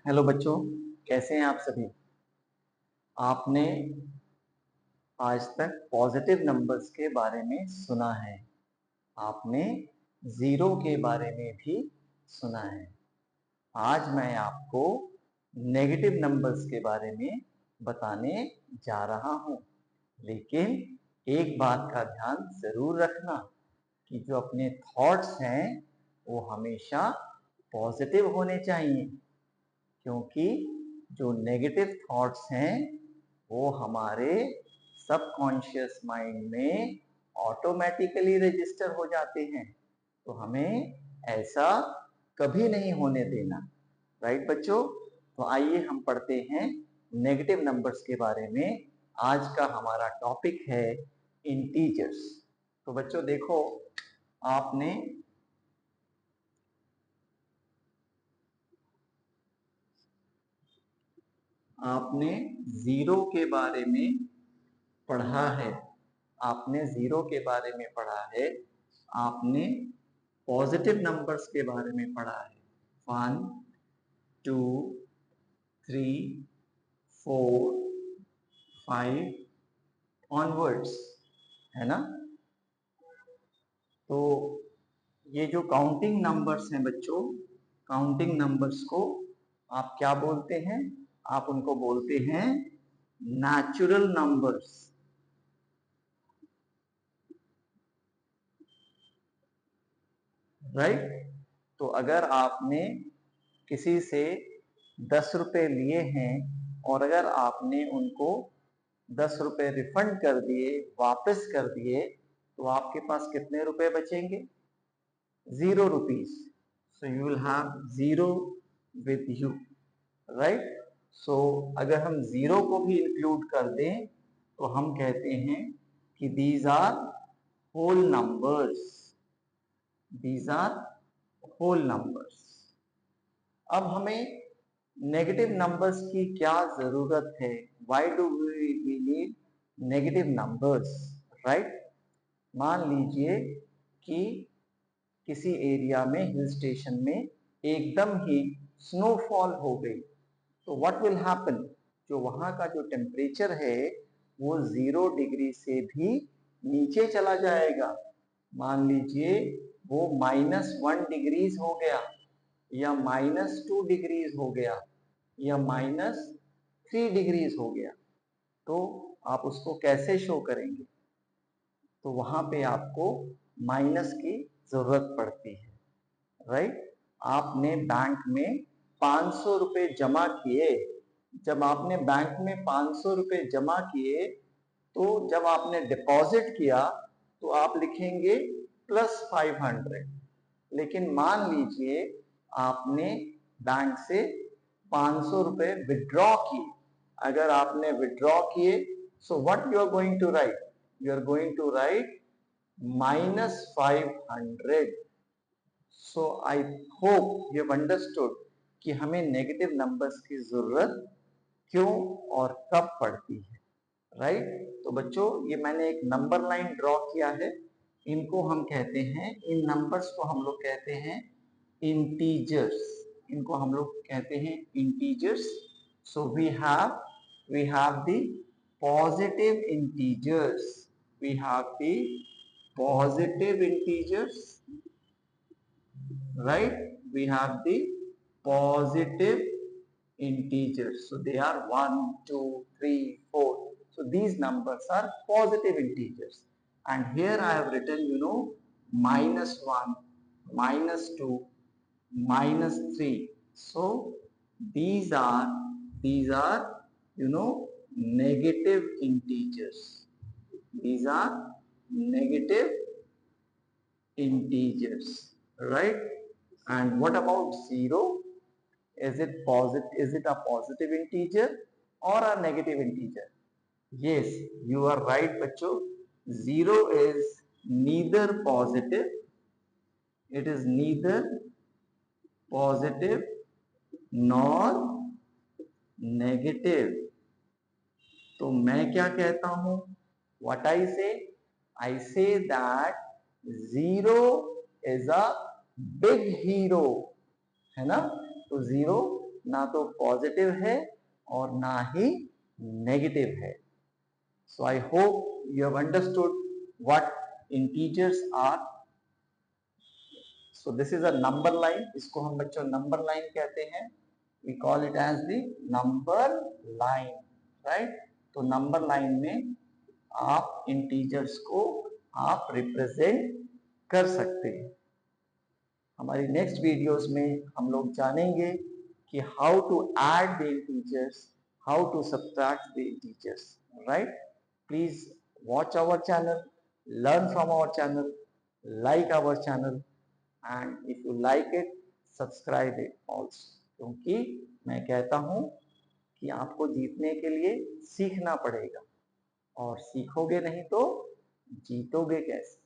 Hello बच्चों, कैसे हैं आप सभी। आपने आज तक पॉजिटिव नंबर्स के बारे में सुना है। आपने जीरो के बारे में भी सुना है। आज मैं आपको नेगेटिव नंबर्स के बारे में बताने जा रहा हूं। लेकिन एक बात का ध्यान जरूर रखना कि जो अपने थॉट्स हैं वो हमेशा पॉजिटिव होने चाहिए, क्योंकि जो नेगेटिव थॉट्स हैं वो हमारे सबकॉन्शियस माइंड में ऑटोमेटिकली रजिस्टर हो जाते हैं। तो हमें ऐसा कभी नहीं होने देना। राइट बच्चों, तो आइए हम पढ़ते हैं नेगेटिव नंबर्स के बारे में। आज का हमारा टॉपिक है इंटीजर्स। तो बच्चों देखो, आपने आपने जीरो के बारे में पढ़ा है। आपने जीरो के बारे में पढ़ा है। आपने पॉजिटिव नंबर्स के बारे में पढ़ा है। 1 2 3 4 5 ऑनवर्ड्स, है ना। तो ये जो काउंटिंग नंबर्स हैं बच्चों, काउंटिंग नंबर्स को आप क्या बोलते हैं? आप उनको बोलते हैं नेचुरल नंबर्स। राइट। तो अगर आपने किसी से 10 रुपए लिए हैं और अगर आपने उनको 10 रुपए रिफंड कर दिए, वापस कर दिए, तो आपके पास कितने रुपए बचेंगे? 0 rupees. So you will have 0 with you. Right. So अगर हम 0 को भी इंक्लूड कर दें तो हम कहते हैं कि these are whole numbers. These are whole numbers. अब हमें नेगेटिव नंबर्स की क्या जरूरत है? Why do we need negative numbers? Right. मान लीजिए कि किसी एरिया में, हिल स्टेशन में एकदम ही स्नोफॉल हो गई, तो व्हाट विल हैपन? जो वहां का जो टेम्परेचर है वो 0 डिग्री से भी नीचे चला जाएगा। मान लीजिए वो -1 डिग्रीज हो गया, या -2 डिग्रीज हो गया, या -3 डिग्रीज हो गया। तो आप उसको कैसे शो करेंगे? तो वहां पे आपको माइनस की जरूरत पड़ती है। राइट। आपने बैंक में 500 रुपए जमा किए। जब आपने बैंक में 500 रुपए जमा किए, तो जब आपने डिपॉजिट किया तो आप लिखेंगे +500। लेकिन मान लीजिए आपने बैंक से 500 रुपए विड्रॉ किए। अगर आपने विड्रॉ किए, so what you are going to write? You are going to write -500। So I hope you have understood कि हमें नेगेटिव नंबर्स की जरूरत क्यों और कब पड़ती है। राइट। तो बच्चों, ये मैंने एक नंबर लाइन ड्रॉ किया है। इनको हम कहते हैं, इन नंबर्स को हम लोग कहते हैं इंटीजर्स। इनको हम लोग कहते हैं integers. So we have the positive integers. We have the positive integers. Right. We have the positive integers. So they are 1 2 3 4. So these numbers are positive integers. And here I have written, -1, -2, -3. So these are negative integers. These are negative integers. Right. And what about 0? Is it positive? Is it a positive integer or a negative integer? Yes, you are right, bachcho. 0 is neither positive, it is neither positive nor negative. तो मैं क्या कहता हूं? What I say? I say that 0 is a big hero, है ना। तो 0 ना तो पॉजिटिव है और ना ही नेगेटिव है। So I hope you have understood what integers are. So this is a number line, इसको हम बच्चों नंबर लाइन कहते हैं। We call it as the number line, right. तो नंबर लाइन में आप इंटीजर्स को आप रिप्रेजेंट कर सकते हैं। हमारी नेक्स्ट वीडियोस में हम लोग जानेंगे कि how to add the integers, how to subtract the integers, right. Please watch our channel, learn from our channel, like our channel, and if you like it, subscribe it also। क्योंकि मैं कहता हूं कि आपको जीतने के लिए सीखना पड़ेगा, और सीखोगे नहीं तो जीतोगे कैसे।